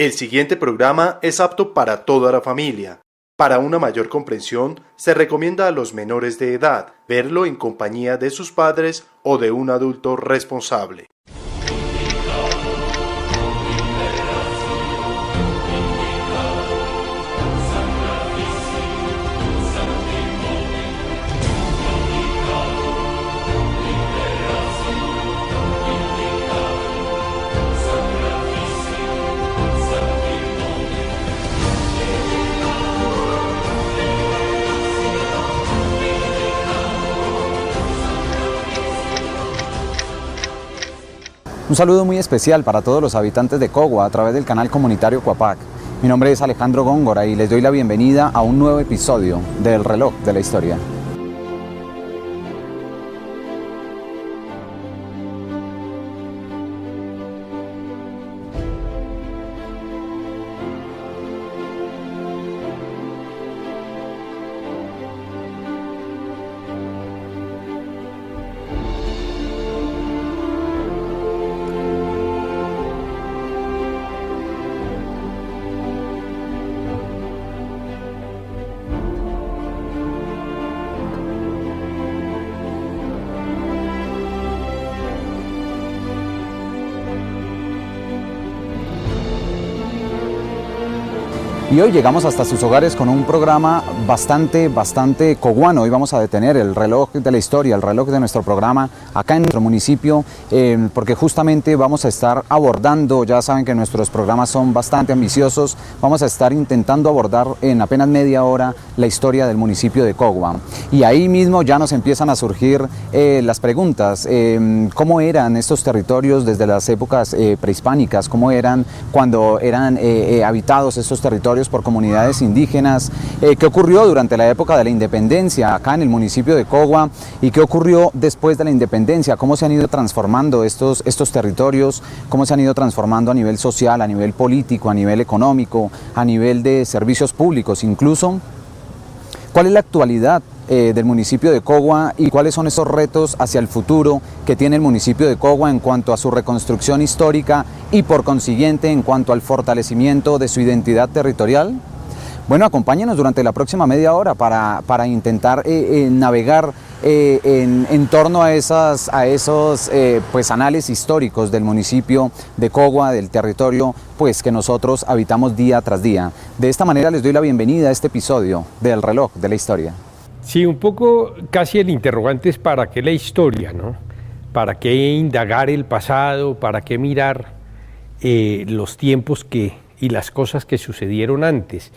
El siguiente programa es apto para toda la familia. Para una mayor comprensión, se recomienda a los menores de edad verlo en compañía de sus padres o de un adulto responsable. Un saludo muy especial para todos los habitantes de Cogua a través del canal comunitario Coapac. Mi nombre es Alejandro Góngora y les doy la bienvenida a un nuevo episodio del Reloj de la Historia. Y hoy llegamos hasta sus hogares con un programa bastante coguano. Hoy vamos a detener el reloj de la historia, el reloj de nuestro programa acá en nuestro municipio, porque justamente vamos a estar abordando, ya saben que nuestros programas son bastante ambiciosos, vamos a estar intentando abordar en apenas media hora la historia del municipio de Cogua. Y ahí mismo ya nos empiezan a surgir las preguntas, ¿cómo eran estos territorios desde las épocas prehispánicas? ¿Cómo eran cuando eran habitados estos territorios por comunidades indígenas? ¿Qué ocurrió durante la época de la independencia acá en el municipio de Cogua? ¿Y qué ocurrió después de la independencia? ¿Cómo se han ido transformando estos territorios? ¿Cómo se han ido transformando a nivel social, a nivel político, a nivel económico, a nivel de servicios públicos incluso? ¿Cuál es la actualidad del municipio de Cogua y cuáles son esos retos hacia el futuro que tiene el municipio de Cogua en cuanto a su reconstrucción histórica y por consiguiente en cuanto al fortalecimiento de su identidad territorial? Bueno, acompáñenos durante la próxima media hora para intentar navegar en torno a esos pues, anales históricos del municipio de Cogua, del territorio pues, que nosotros habitamos día tras día. De esta manera les doy la bienvenida a este episodio del Reloj de la Historia. Sí, un poco casi el interrogante es ¿para qué la historia, no? ¿Para qué indagar el pasado? ¿Para qué mirar los tiempos y las cosas que sucedieron antes?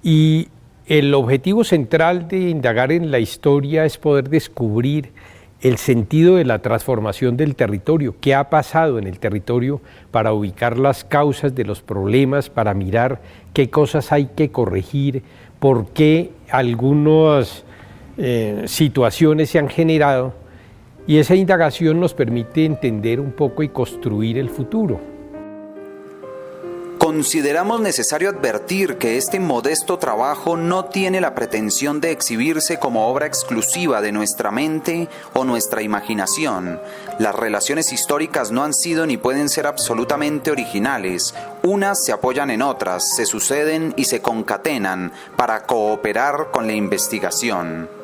Y el objetivo central de indagar en la historia es poder descubrir el sentido de la transformación del territorio, qué ha pasado en el territorio para ubicar las causas de los problemas, para mirar qué cosas hay que corregir, por qué algunas situaciones se han generado, y esa indagación nos permite entender un poco y construir el futuro. Consideramos necesario advertir que este modesto trabajo no tiene la pretensión de exhibirse como obra exclusiva de nuestra mente o nuestra imaginación. Las relaciones históricas no han sido ni pueden ser absolutamente originales. Unas se apoyan en otras, se suceden y se concatenan para cooperar con la investigación.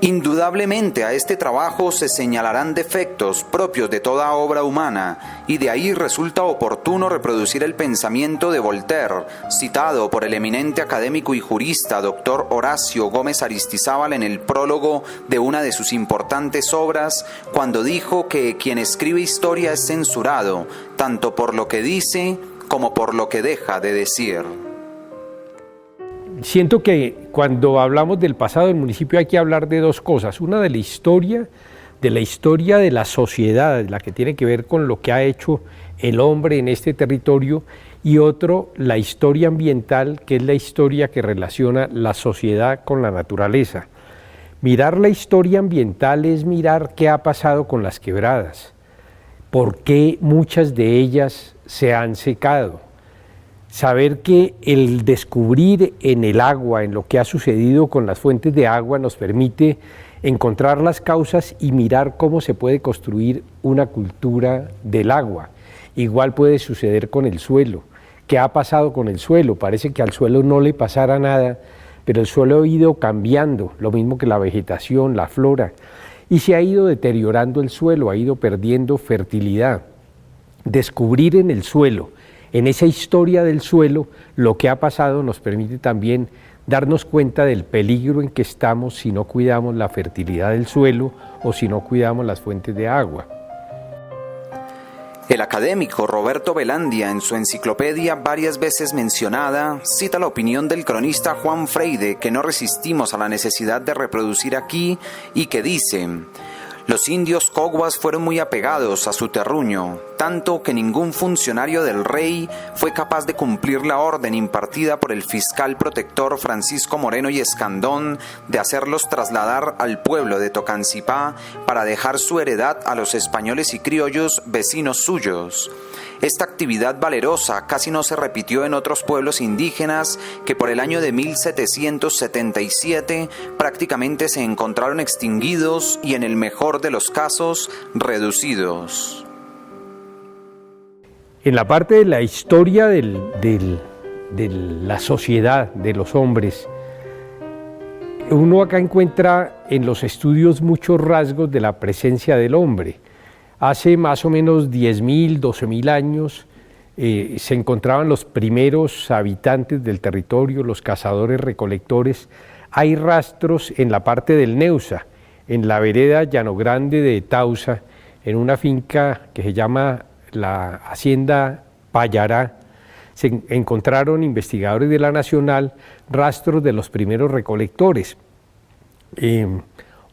Indudablemente a este trabajo se señalarán defectos propios de toda obra humana, y de ahí resulta oportuno reproducir el pensamiento de Voltaire, citado por el eminente académico y jurista Dr. Horacio Gómez Aristizábal en el prólogo de una de sus importantes obras, cuando dijo que quien escribe historia es censurado, tanto por lo que dice como por lo que deja de decir. Siento que cuando hablamos del pasado del municipio hay que hablar de dos cosas. Una de la historia de la sociedad, la que tiene que ver con lo que ha hecho el hombre en este territorio, y otro, la historia ambiental, que es la historia que relaciona la sociedad con la naturaleza. Mirar la historia ambiental es mirar qué ha pasado con las quebradas, por qué muchas de ellas se han secado. Saber que el descubrir en el agua, en lo que ha sucedido con las fuentes de agua, nos permite encontrar las causas y mirar cómo se puede construir una cultura del agua. Igual puede suceder con el suelo. ¿Qué ha pasado con el suelo? Parece que al suelo no le pasara nada, pero el suelo ha ido cambiando, lo mismo que la vegetación, la flora, y se ha ido deteriorando el suelo, ha ido perdiendo fertilidad. Descubrir en el suelo, en esa historia del suelo, lo que ha pasado nos permite también darnos cuenta del peligro en que estamos si no cuidamos la fertilidad del suelo o si no cuidamos las fuentes de agua. El académico Roberto Velandia, en su enciclopedia varias veces mencionada, cita la opinión del cronista Juan Freide, que no resistimos a la necesidad de reproducir aquí, y que dice: los indios coguas fueron muy apegados a su terruño, tanto que ningún funcionario del rey fue capaz de cumplir la orden impartida por el fiscal protector Francisco Moreno y Escandón de hacerlos trasladar al pueblo de Tocancipá para dejar su heredad a los españoles y criollos vecinos suyos. Esta actividad valerosa casi no se repitió en otros pueblos indígenas que por el año de 1777 prácticamente se encontraron extinguidos y, en el mejor de los casos, reducidos. En la parte de la historia de la sociedad, de los hombres, uno acá encuentra en los estudios muchos rasgos de la presencia del hombre. Hace más o menos 10.000, 12.000 años se encontraban los primeros habitantes del territorio, los cazadores recolectores. Hay rastros en la parte del Neusa, en la vereda Llano Grande de Tausa, en una finca que se llama la Hacienda Payará. Se encontraron investigadores de la Nacional rastros de los primeros recolectores.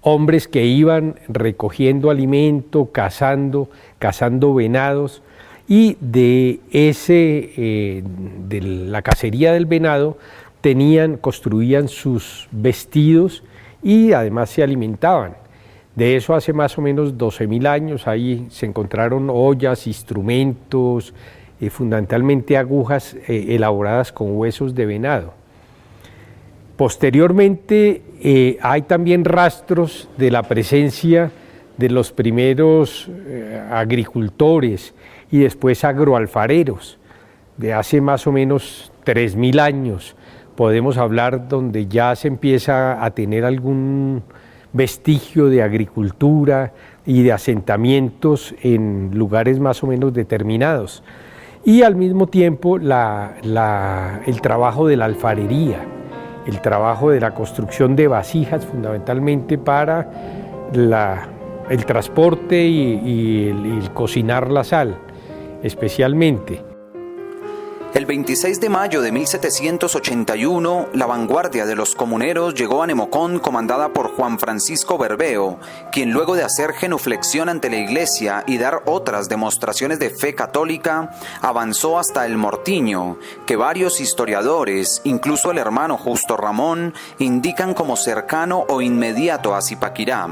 Hombres que iban recogiendo alimento, cazando venados, y de la cacería del venado construían sus vestidos y además se alimentaban. De eso hace más o menos 12.000 años, ahí se encontraron ollas, instrumentos, fundamentalmente agujas elaboradas con huesos de venado. Posteriormente hay también rastros de la presencia de los primeros agricultores y después agroalfareros, de hace más o menos 3.000 años. Podemos hablar donde ya se empieza a tener algún vestigio de agricultura y de asentamientos en lugares más o menos determinados. Y al mismo tiempo el trabajo de la alfarería, el trabajo de la construcción de vasijas fundamentalmente para el transporte y el cocinar la sal, especialmente. El 26 de mayo de 1781, la vanguardia de los comuneros llegó a Nemocón comandada por Juan Francisco Berbeo, quien luego de hacer genuflexión ante la iglesia y dar otras demostraciones de fe católica, avanzó hasta el Mortiño, que varios historiadores, incluso el hermano Justo Ramón, indican como cercano o inmediato a Zipaquirá.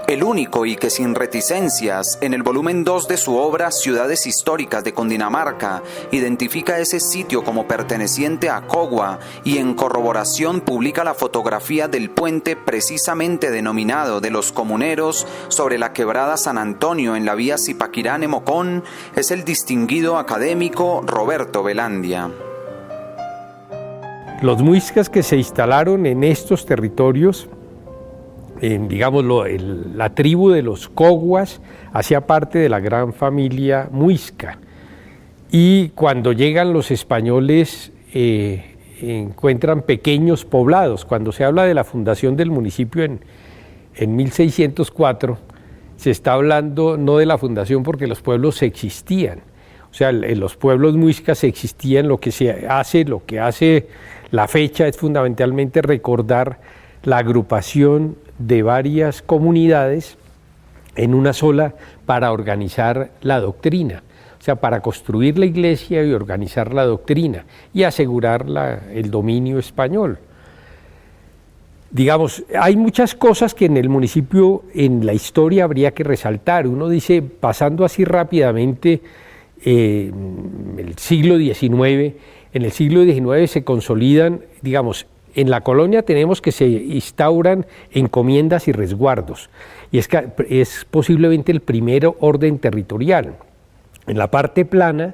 El único, y que sin reticencias, en el volumen 2 de su obra Ciudades Históricas de Cundinamarca, identifica ese sitio como perteneciente a Cogua y en corroboración publica la fotografía del puente precisamente denominado de los comuneros sobre la quebrada San Antonio en la vía Zipaquirá-Nemocón, es el distinguido académico Roberto Velandia. Los muiscas que se instalaron en estos territorios, la tribu de los coguas hacía parte de la gran familia muisca, y cuando llegan los españoles encuentran pequeños poblados. Cuando se habla de la fundación del municipio en 1604, se está hablando no de la fundación porque los pueblos existían, o sea, los pueblos muiscas existían. Lo que hace la fecha es fundamentalmente recordar la agrupación de varias comunidades en una sola para organizar la doctrina, o sea, para construir la iglesia y organizar la doctrina y asegurar el dominio español. Digamos, hay muchas cosas que en el municipio, en la historia, habría que resaltar. Uno dice, pasando así rápidamente, el siglo XIX, en el siglo XIX se consolidan, digamos, en la colonia tenemos que se instauran encomiendas y resguardos, y es posiblemente el primer orden territorial. En la parte plana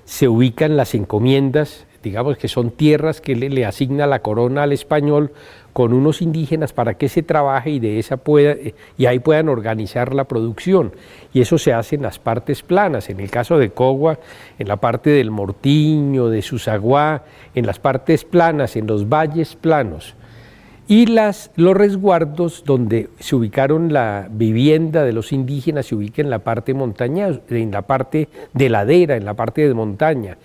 se ubican las encomiendas, digamos que son tierras que le asigna la corona al español con unos indígenas para que se trabaje y ahí puedan organizar la producción. Y eso se hace en las partes planas, en el caso de Cogua, en la parte del Mortiño, de Susaguá, en las partes planas, en los valles planos. Y los resguardos donde se ubicaron la vivienda de los indígenas se ubica en la parte montañosa, en la parte de ladera, en la parte de montaña.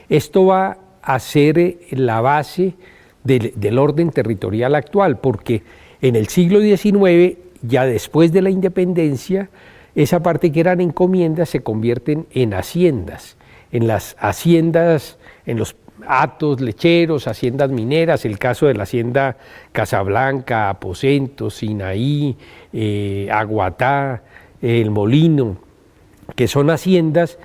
Esto va a ser la base del orden territorial actual, porque en el siglo XIX, ya después de la independencia, esa parte que eran encomiendas se convierten en haciendas. En las haciendas, en los hatos lecheros, haciendas mineras, el caso de la hacienda Casablanca, Aposento, Sinaí, Aguatá, El Molino, que son haciendas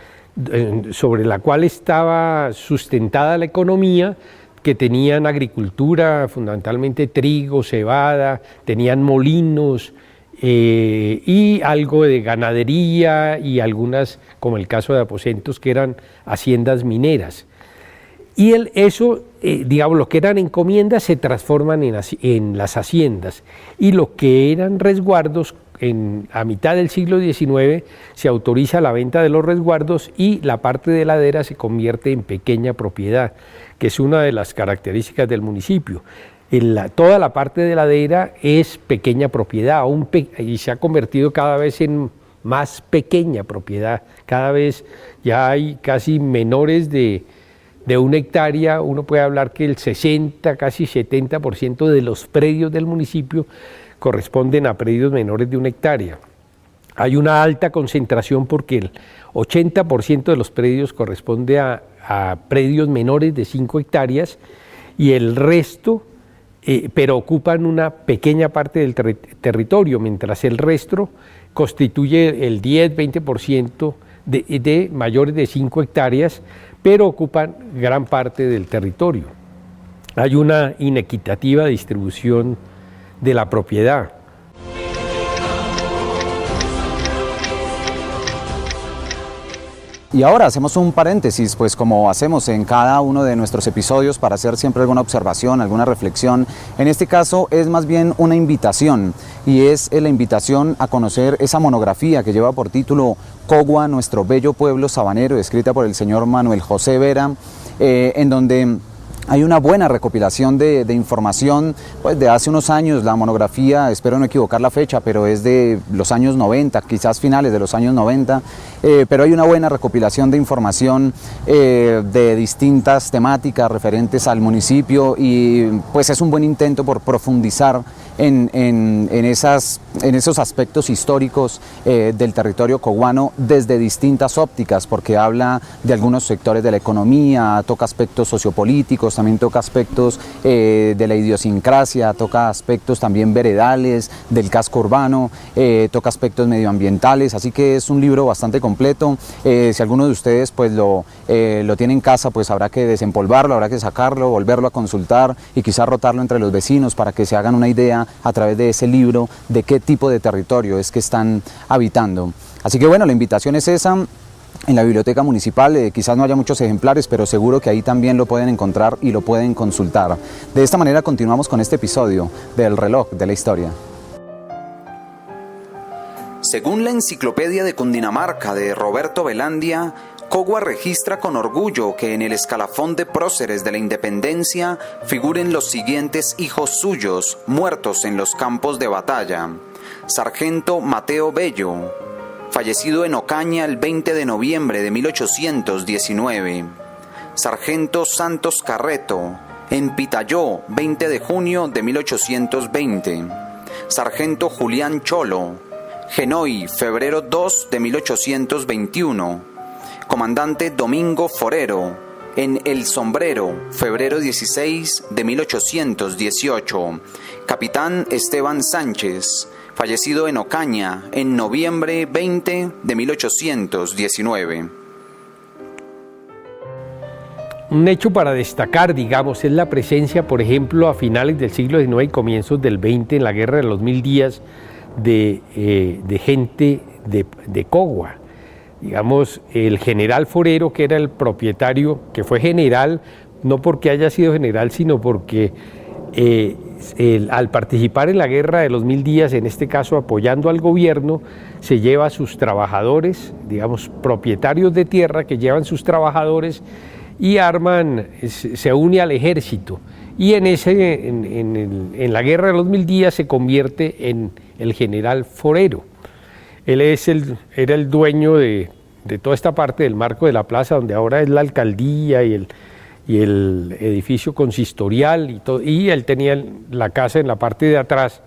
sobre la cual estaba sustentada la economía, que tenían agricultura, fundamentalmente trigo, cebada, tenían molinos y algo de ganadería y algunas, como el caso de Aposentos, que eran haciendas mineras. Y digamos, lo que eran encomiendas se transforman en las haciendas, y lo que eran resguardos, a mitad del siglo XIX se autoriza la venta de los resguardos y la parte de ladera se convierte en pequeña propiedad, que es una de las características del municipio. Toda la parte de ladera es pequeña propiedad y se ha convertido cada vez en más pequeña propiedad. Cada vez ya hay casi menores de 1 hectárea. Uno puede hablar que el 60, casi 70% de los predios del municipio corresponden a predios menores de 1 hectárea. Hay una alta concentración porque el 80% de los predios corresponde a predios menores de 5 hectáreas y el resto, pero ocupan una pequeña parte del territorio, mientras el resto constituye el 10-20% de mayores de 5 hectáreas, pero ocupan gran parte del territorio. Hay una inequitativa distribución de la propiedad. Y ahora hacemos un paréntesis, pues como hacemos en cada uno de nuestros episodios para hacer siempre alguna observación, alguna reflexión. En este caso es más bien una invitación, y es la invitación a conocer esa monografía que lleva por título Cogua, nuestro bello pueblo sabanero, escrita por el señor Manuel José Vera, en donde hay una buena recopilación de información pues de hace unos años. La monografía, espero no equivocar la fecha, pero es de los años 90, quizás finales de los años 90, pero hay una buena recopilación de información de distintas temáticas referentes al municipio, y pues es un buen intento por profundizar en esos aspectos históricos del territorio coguano desde distintas ópticas, porque habla de algunos sectores de la economía, toca aspectos sociopolíticos, también toca aspectos de la idiosincrasia, toca aspectos también veredales, del casco urbano, toca aspectos medioambientales, así que es un libro bastante completo. Si alguno de ustedes pues lo tiene en casa, pues habrá que desempolvarlo, habrá que sacarlo, volverlo a consultar y quizás rotarlo entre los vecinos para que se hagan una idea a través de ese libro de qué tipo de territorio es que están habitando. Así que bueno, la invitación es esa. En la biblioteca municipal quizás no haya muchos ejemplares, pero seguro que ahí también lo pueden encontrar y lo pueden consultar. De esta manera continuamos con este episodio del Reloj de la Historia. Según la Enciclopedia de Cundinamarca de Roberto Velandia, Cogua registra con orgullo que en el escalafón de próceres de la independencia figuren los siguientes hijos suyos muertos en los campos de batalla: Sargento Mateo Bello, fallecido en Ocaña el 20 de noviembre de 1819. Sargento Santos Carreto, en Pitayó, 20 de junio de 1820. Sargento Julián Cholo, Genoy, febrero 2 de 1821. Comandante Domingo Forero, en El Sombrero, febrero 16 de 1818. Capitán Esteban Sánchez, fallecido en Ocaña, en noviembre 20 de 1819. Un hecho para destacar, digamos, es la presencia, por ejemplo, a finales del siglo XIX y comienzos del XX, en la Guerra de los 1000 días, de gente de Cogua. digamos, el general Forero, que era el propietario, que fue general, no porque haya sido general, sino porque al participar en la guerra de los 1000 días, en este caso apoyando al gobierno, se lleva a sus trabajadores, digamos, propietarios de tierra que llevan sus trabajadores y arman, se une al ejército. Y en la guerra de los 1000 días se convierte en el general Forero. Él era el dueño de toda esta parte del marco de la plaza, donde ahora es la alcaldía y el edificio consistorial y todo, y él tenía la casa en la parte de atrás.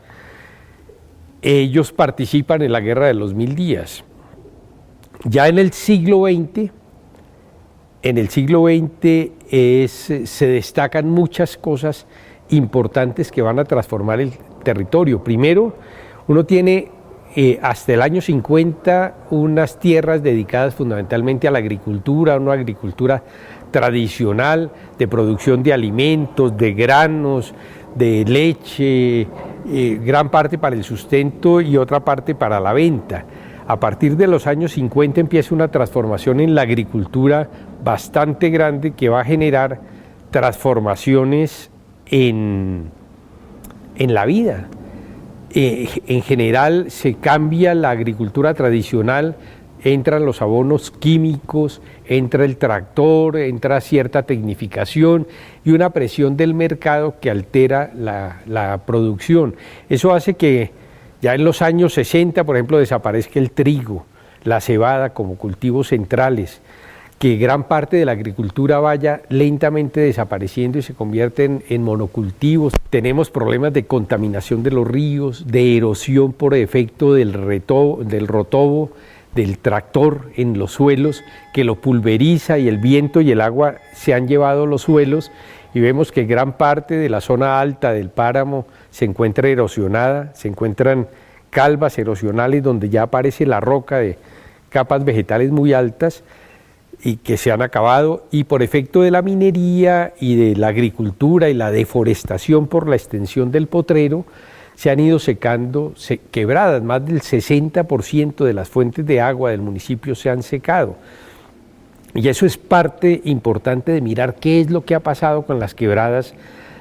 Ellos participan en la guerra de los 1000 días. Ya en el siglo XX, se destacan muchas cosas importantes que van a transformar el territorio. Primero, uno tiene hasta el año 50 unas tierras dedicadas fundamentalmente a la agricultura, una agricultura tradicional de producción de alimentos, de granos, de leche, gran parte para el sustento y otra parte para la venta. A partir de los años 50 empieza una transformación en la agricultura bastante grande que va a generar transformaciones en la vida. En general se cambia la agricultura tradicional, entran los abonos químicos, entra el tractor, entra cierta tecnificación y una presión del mercado que altera la producción. Eso hace que ya en los años 60, por ejemplo, desaparezca el trigo, la cebada como cultivos centrales, que gran parte de la agricultura vaya lentamente desapareciendo y se convierten en monocultivos. Tenemos problemas de contaminación de los ríos, de erosión por efecto del rotobo, del tractor en los suelos, que lo pulveriza y el viento y el agua se han llevado los suelos y vemos que gran parte de la zona alta del páramo se encuentra erosionada, se encuentran calvas erosionales donde ya aparece la roca de capas vegetales muy altas y que se han acabado, y por efecto de la minería y de la agricultura y la deforestación por la extensión del potrero, se han ido secando quebradas. Más del 60% de las fuentes de agua del municipio se han secado. Y eso es parte importante de mirar qué es lo que ha pasado con las quebradas,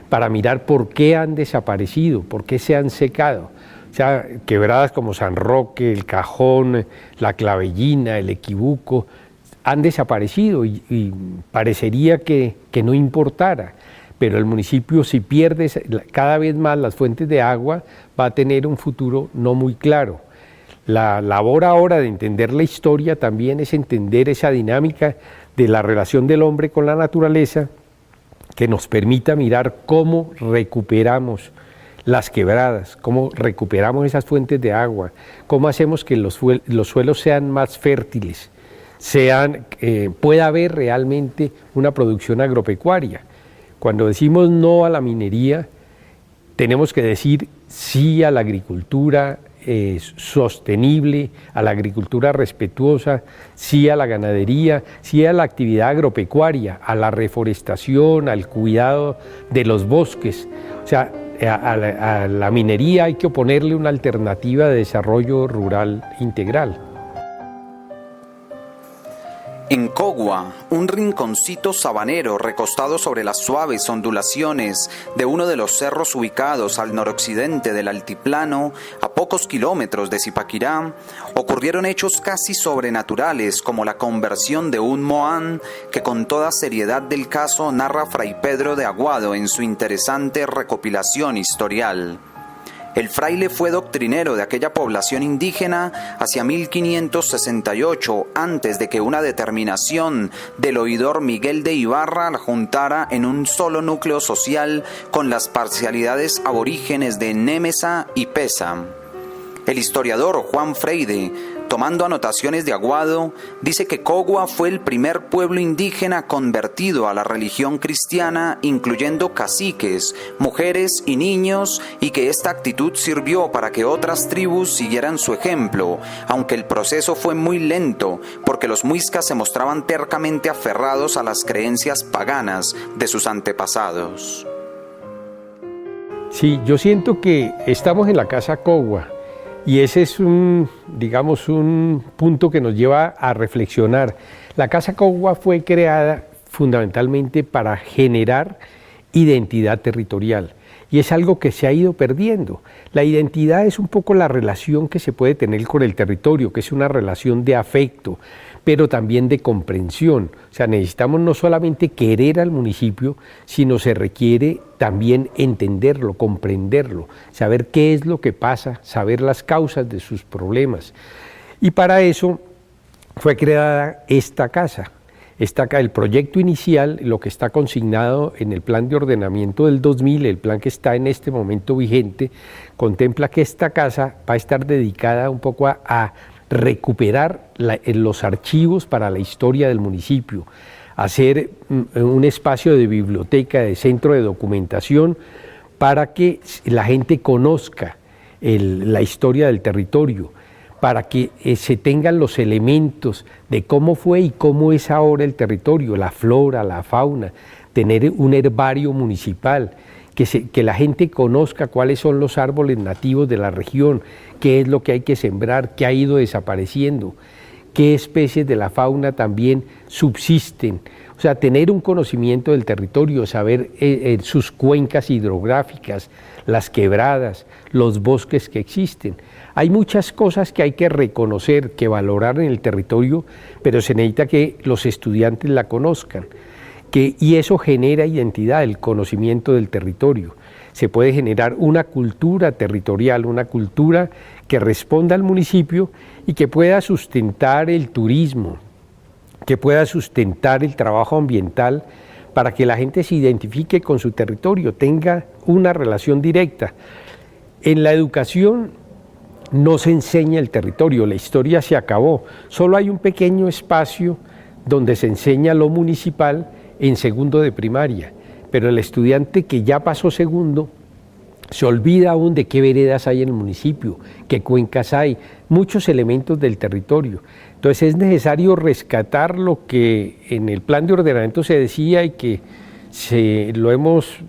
para mirar por qué han desaparecido, por qué se han secado. O sea, quebradas como San Roque, el Cajón, la Clavellina, el Equibuco, han desaparecido y parecería que no importara. Pero el municipio, si pierde cada vez más las fuentes de agua, va a tener un futuro no muy claro. La labor ahora de entender la historia también es entender esa dinámica de la relación del hombre con la naturaleza, que nos permita mirar cómo recuperamos las quebradas, cómo recuperamos esas fuentes de agua, cómo hacemos que los suelos sean más fértiles, pueda haber realmente una producción agropecuaria. Cuando decimos no a la minería, tenemos que decir sí a la agricultura sostenible, a la agricultura respetuosa, sí a la ganadería, sí a la actividad agropecuaria, a la reforestación, al cuidado de los bosques. O sea, a la minería hay que oponerle una alternativa de desarrollo rural integral. En Cogua, un rinconcito sabanero recostado sobre las suaves ondulaciones de uno de los cerros ubicados al noroccidente del altiplano, a pocos kilómetros de Zipaquirá, ocurrieron hechos casi sobrenaturales como la conversión de un mohán que con toda seriedad del caso narra Fray Pedro de Aguado en su interesante recopilación historial. El fraile fue doctrinero de aquella población indígena hacia 1568, antes de que una determinación del oidor Miguel de Ibarra la juntara en un solo núcleo social con las parcialidades aborígenes de Némesa y Pesa. El historiador Juan Freide, tomando anotaciones de Aguado, dice que Cogua fue el primer pueblo indígena convertido a la religión cristiana, incluyendo caciques, mujeres y niños, y que esta actitud sirvió para que otras tribus siguieran su ejemplo, aunque el proceso fue muy lento, porque los muiscas se mostraban tercamente aferrados a las creencias paganas de sus antepasados. Sí, yo siento que estamos en la Casa Cogua, Y ese es digamos, un punto que nos lleva a reflexionar. La Casa Cogua fue creada fundamentalmente para generar identidad territorial. Y es algo que se ha ido perdiendo. La identidad es un poco la relación que se puede tener con el territorio, que es una relación de afecto, pero también de comprensión. O sea, necesitamos no solamente querer al municipio, sino se requiere también entenderlo, comprenderlo, saber qué es lo que pasa, saber las causas de sus problemas. Y para eso fue creada esta casa. El proyecto inicial, lo que está consignado en el plan de ordenamiento del 2000, el plan que está en este momento vigente, contempla que esta casa va a estar dedicada un poco a recuperar los archivos para la historia del municipio, hacer un espacio de biblioteca, de centro de documentación, para que la gente conozca la historia del territorio, para que se tengan los elementos de cómo fue y cómo es ahora el territorio, la flora, la fauna, tener un herbario municipal, que la gente conozca cuáles son los árboles nativos de la región, qué es lo que hay que sembrar, qué ha ido desapareciendo, qué especies de la fauna también subsisten. O sea, tener un conocimiento del territorio, saber sus cuencas hidrográficas, las quebradas, los bosques que existen. Hay muchas cosas que hay que reconocer, que valorar en el territorio, pero se necesita que los estudiantes la conozcan. Y eso genera identidad, el conocimiento del territorio. Se puede generar una cultura territorial, una cultura que responda al municipio y que pueda sustentar el turismo, que pueda sustentar el trabajo ambiental para que la gente se identifique con su territorio, tenga una relación directa. En la educación no se enseña el territorio, la historia se acabó, solo hay un pequeño espacio donde se enseña lo municipal en segundo de primaria, pero el estudiante que ya pasó segundo se olvida aún de qué veredas hay en el municipio, qué cuencas hay, muchos elementos del territorio. Entonces es necesario rescatar lo que en el plan de ordenamiento se decía y que lo hemos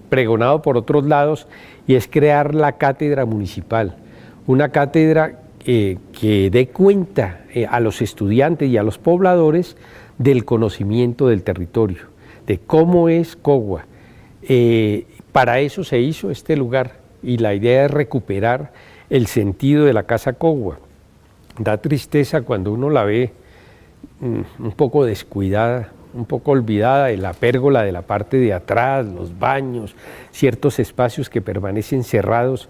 pregonado por otros lados, y es crear la cátedra municipal, una cátedra que dé cuenta a los estudiantes y a los pobladores del conocimiento del territorio, de cómo es Cogua. Para eso se hizo este lugar, y la idea es recuperar el sentido de la Casa Cogua. Da tristeza cuando uno la ve un poco descuidada, un poco olvidada, de la pérgola de la parte de atrás, los baños, ciertos espacios que permanecen cerrados,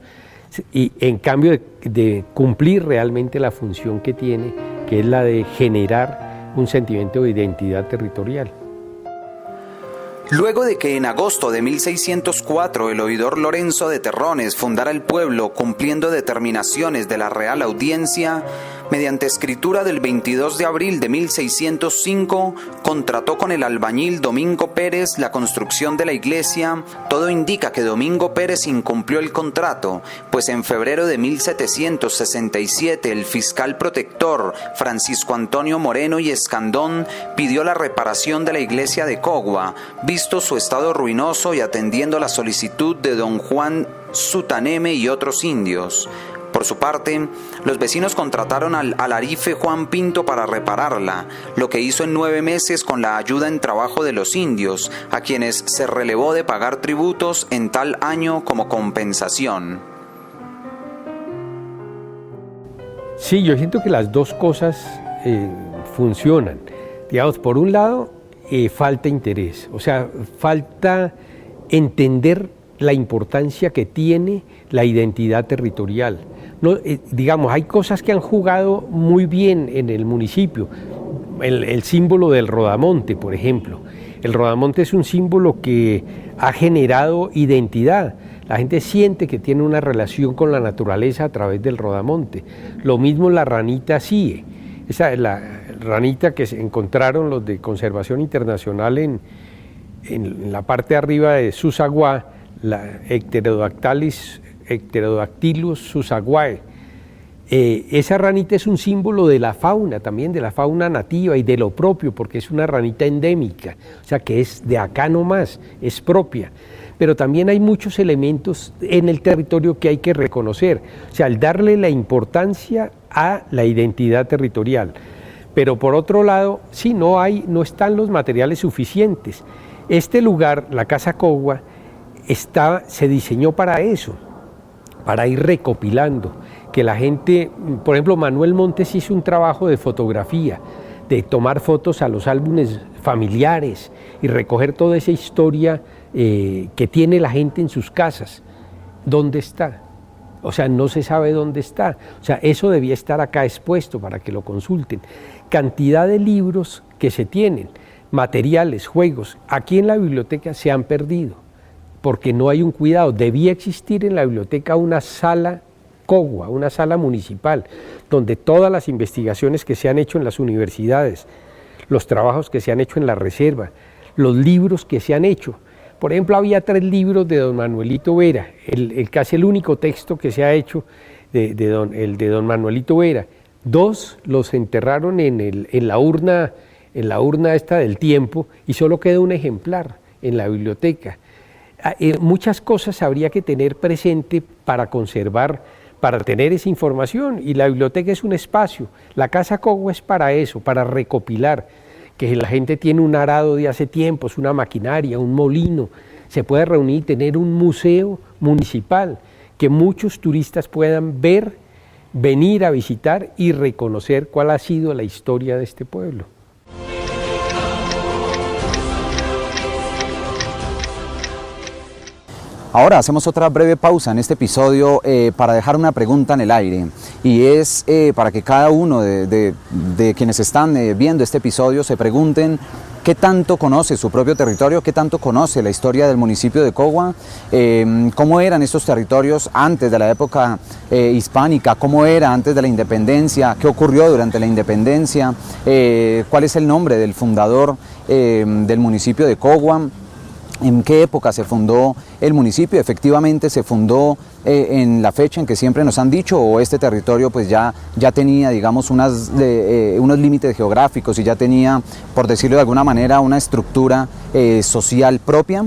y en cambio de cumplir realmente la función que tiene, que es la de generar un sentimiento de identidad territorial. Luego de que en agosto de 1604 el oidor Lorenzo de Terrones fundara el pueblo cumpliendo determinaciones de la Real Audiencia, mediante escritura del 22 de abril de 1605, contrató con el albañil Domingo Pérez la construcción de la iglesia. Todo indica que Domingo Pérez incumplió el contrato, pues en febrero de 1767 el fiscal protector Francisco Antonio Moreno y Escandón pidió la reparación de la iglesia de Cogua, visto su estado ruinoso y atendiendo la solicitud de don Juan Sutaneme y otros indios. Por su parte, los vecinos contrataron al alarife Juan Pinto para repararla, lo que hizo en 9 meses con la ayuda en trabajo de los indios, a quienes se relevó de pagar tributos en tal año como compensación. Sí, yo siento que las dos cosas funcionan. Digamos, por un lado, falta interés, o sea, falta entender la importancia que tiene la identidad territorial. No, digamos, hay cosas que han jugado muy bien en el municipio. El símbolo del rodamonte, por ejemplo. El rodamonte es un símbolo que ha generado identidad. La gente siente que tiene una relación con la naturaleza a través del rodamonte. Lo mismo la ranita CIE. Esa es la ranita que se encontraron los de Conservación Internacional en la parte de arriba de Susaguá, la Pterodactylus susaguae. Esa ranita es un símbolo de la fauna, también de la fauna nativa y de lo propio, porque es una ranita endémica, o sea que es de acá nomás, es propia. pero también hay muchos elementos en el territorio que hay que reconocer, o sea, al darle la importancia a la identidad territorial. Pero por otro lado, sí, no están los materiales suficientes. Este lugar, la Casa Cogua, se diseñó para eso, para ir recopilando, que la gente, por ejemplo, Manuel Montes hizo un trabajo de fotografía, de tomar fotos a los álbumes familiares y recoger toda esa historia que tiene la gente en sus casas. ¿Dónde está? O sea, no se sabe dónde está. O sea, eso debía estar acá expuesto para que lo consulten. Cantidad de libros que se tienen, materiales, juegos, aquí en la biblioteca se han perdido, porque no hay un cuidado. Debía existir en la biblioteca una sala Cogua, una sala municipal, donde todas las investigaciones que se han hecho en las universidades, los trabajos que se han hecho en la reserva, los libros que se han hecho. Por ejemplo, había 3 libros de don Manuelito Vera, casi el único texto que se ha hecho el de don Manuelito Vera. 2 los enterraron en la urna esta del tiempo, y solo queda un ejemplar en la biblioteca. Muchas cosas habría que tener presente para conservar, para tener esa información, y la biblioteca es un espacio. La Casa Cogua es para eso, para recopilar, que la gente tiene un arado de hace tiempos, una maquinaria, un molino, se puede reunir y tener un museo municipal, que muchos turistas puedan ver, venir a visitar y reconocer cuál ha sido la historia de este pueblo. Ahora hacemos otra breve pausa en este episodio para dejar una pregunta en el aire, y es para que cada uno de quienes están viendo este episodio se pregunten qué tanto conoce su propio territorio, qué tanto conoce la historia del municipio de Cogua, cómo eran estos territorios antes de la época hispánica, cómo era antes de la independencia, qué ocurrió durante la independencia, cuál es el nombre del fundador del municipio de Cogua. ¿En qué época se fundó el municipio? ¿Efectivamente se fundó en la fecha en que siempre nos han dicho, o este territorio pues ya tenía, digamos, unos límites geográficos y ya tenía, por decirlo de alguna manera, una estructura social propia?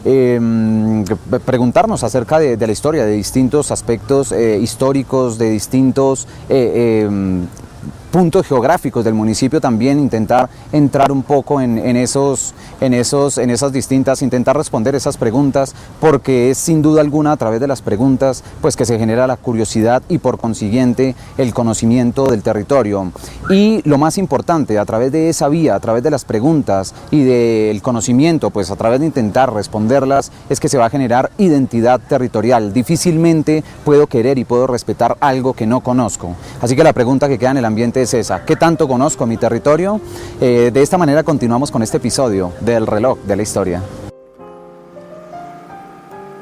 Preguntarnos acerca de la historia, de distintos aspectos históricos, de distintos puntos geográficos del municipio, también intentar entrar un poco en esas distintas, intentar responder esas preguntas, porque es sin duda alguna a través de las preguntas pues que se genera la curiosidad y por consiguiente el conocimiento del territorio. Y lo más importante, a través de esa vía, a través de las preguntas y del conocimiento, pues a través de intentar responderlas, es que se va a generar identidad territorial. Difícilmente puedo querer y puedo respetar algo que no conozco. Así que la pregunta que queda en el ambiente es esa: ¿qué tanto conozco mi territorio? De esta manera continuamos con este episodio del reloj de la historia.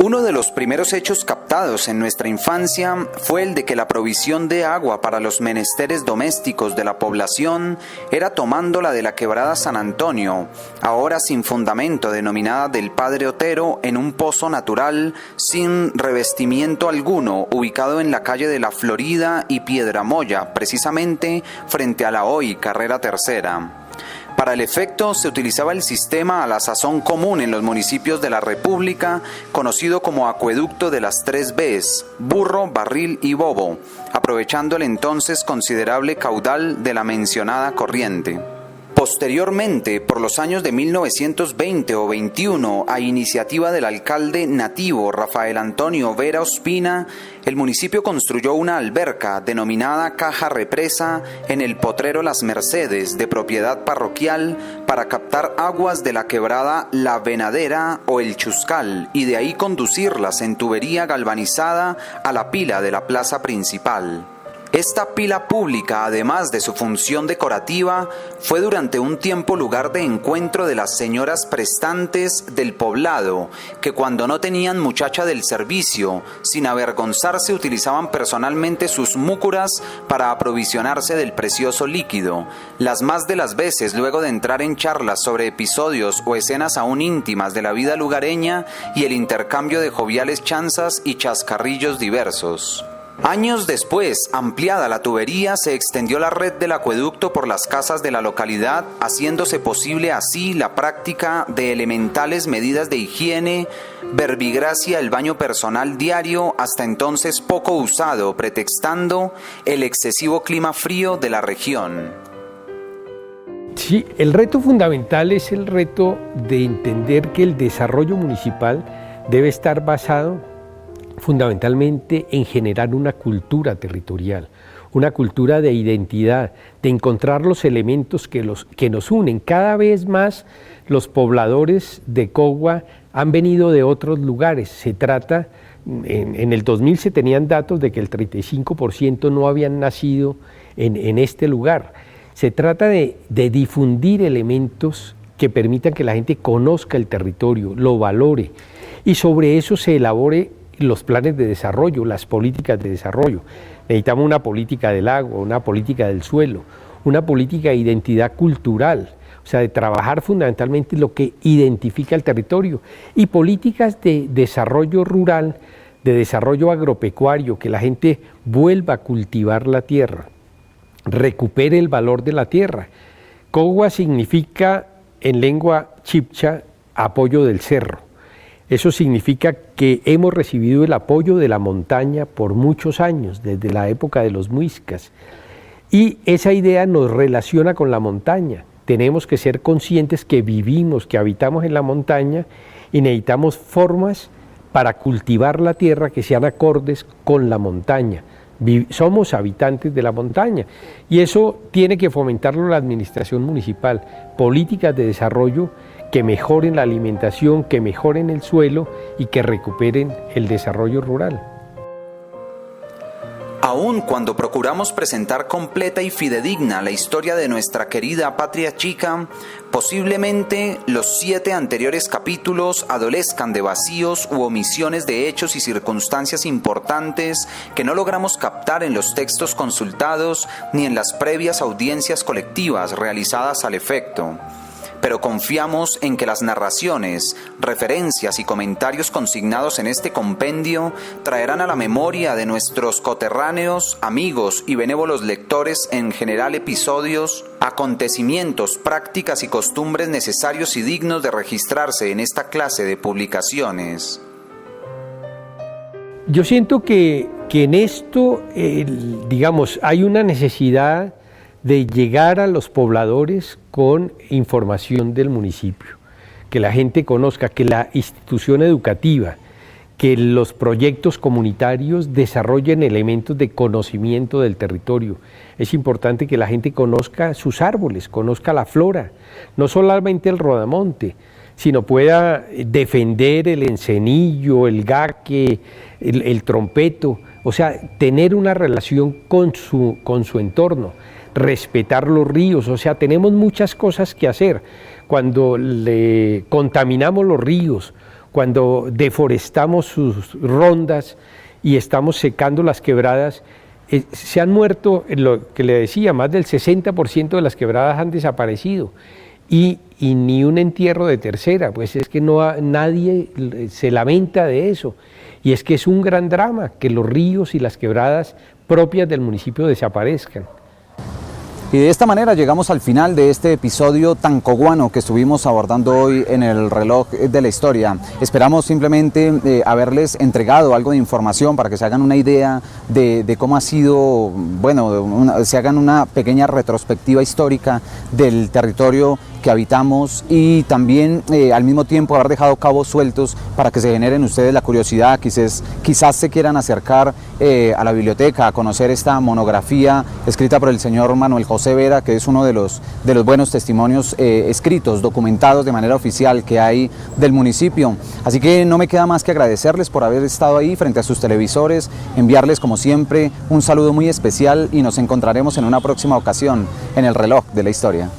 Uno de los primeros hechos captados en nuestra infancia fue el de que la provisión de agua para los menesteres domésticos de la población era tomándola de la quebrada San Antonio, ahora sin fundamento, denominada del Padre Otero, en un pozo natural sin revestimiento alguno, ubicado en la calle de la Florida y Piedramoya, precisamente frente a la hoy Carrera Tercera. Para el efecto se utilizaba el sistema a la sazón común en los municipios de la República, conocido como acueducto de las 3 Bs, burro, barril y bobo, aprovechando el entonces considerable caudal de la mencionada corriente. Posteriormente, por los años de 1920 o 21, a iniciativa del alcalde nativo Rafael Antonio Vera Ospina, el municipio construyó una alberca denominada Caja Represa en el potrero Las Mercedes, de propiedad parroquial, para captar aguas de la quebrada La Venadera o el Chuscal y de ahí conducirlas en tubería galvanizada a la pila de la plaza principal. Esta pila pública, además de su función decorativa, fue durante un tiempo lugar de encuentro de las señoras prestantes del poblado, que cuando no tenían muchacha del servicio, sin avergonzarse utilizaban personalmente sus múcuras para aprovisionarse del precioso líquido. Las más de las veces, luego de entrar en charlas sobre episodios o escenas aún íntimas de la vida lugareña y el intercambio de joviales chanzas y chascarrillos diversos. Años después, ampliada la tubería, se extendió la red del acueducto por las casas de la localidad, haciéndose posible así la práctica de elementales medidas de higiene, verbigracia, el baño personal diario, hasta entonces poco usado, pretextando el excesivo clima frío de la región. Sí, el reto fundamental es el reto de entender que el desarrollo municipal debe estar basado fundamentalmente en generar una cultura territorial, una cultura de identidad, de encontrar los elementos que nos unen. Cada vez más los pobladores de Cogua han venido de otros lugares. Se trata, en el 2000 se tenían datos de que el 35% no habían nacido en este lugar. Se trata de difundir elementos que permitan que la gente conozca el territorio, lo valore, y sobre eso se elabore los planes de desarrollo, las políticas de desarrollo. Necesitamos una política del agua, una política del suelo, una política de identidad cultural, o sea, de trabajar fundamentalmente lo que identifica el territorio, y políticas de desarrollo rural, de desarrollo agropecuario, que la gente vuelva a cultivar la tierra, recupere el valor de la tierra. Cogua significa, en lengua chibcha, apoyo del cerro. Eso significa que hemos recibido el apoyo de la montaña por muchos años, desde la época de los muiscas. Y esa idea nos relaciona con la montaña. Tenemos que ser conscientes que vivimos, que habitamos en la montaña y necesitamos formas para cultivar la tierra que sean acordes con la montaña. Somos habitantes de la montaña y eso tiene que fomentarlo la administración municipal. Políticas de desarrollo que mejoren la alimentación, que mejoren el suelo y que recuperen el desarrollo rural. Aun cuando procuramos presentar completa y fidedigna la historia de nuestra querida patria chica, posiblemente los 7 anteriores capítulos adolezcan de vacíos u omisiones de hechos y circunstancias importantes que no logramos captar en los textos consultados ni en las previas audiencias colectivas realizadas al efecto. Pero confiamos en que las narraciones, referencias y comentarios consignados en este compendio traerán a la memoria de nuestros coterráneos, amigos y benévolos lectores en general episodios, acontecimientos, prácticas y costumbres necesarios y dignos de registrarse en esta clase de publicaciones. Yo siento que en esto, digamos, hay una necesidad de llegar a los pobladores con información del municipio, que la gente conozca, que la institución educativa, que los proyectos comunitarios desarrollen elementos de conocimiento del territorio. Es importante que la gente conozca sus árboles, conozca la flora, no solamente el rodamonte, sino pueda defender el encenillo, el gaque, el trompeto, o sea, tener una relación con su entorno. Respetar los ríos, o sea, tenemos muchas cosas que hacer. Cuando le contaminamos los ríos, cuando deforestamos sus rondas y estamos secando las quebradas, se han muerto, lo que le decía, más del 60% de las quebradas han desaparecido y ni un entierro de tercera, pues es que nadie se lamenta de eso, y es que es un gran drama que los ríos y las quebradas propias del municipio desaparezcan. Y de esta manera llegamos al final de este episodio tan coguano que estuvimos abordando hoy en el reloj de la historia. Esperamos simplemente haberles entregado algo de información para que se hagan una idea de cómo ha sido, bueno, se hagan una pequeña retrospectiva histórica del territorio que habitamos y también al mismo tiempo haber dejado cabos sueltos para que se generen ustedes la curiosidad, quizás se quieran acercar a la biblioteca a conocer esta monografía escrita por el señor Manuel José Vera, que es uno de los buenos testimonios escritos, documentados de manera oficial que hay del municipio. Así que no me queda más que agradecerles por haber estado ahí frente a sus televisores, enviarles como siempre un saludo muy especial y nos encontraremos en una próxima ocasión en el reloj de la historia.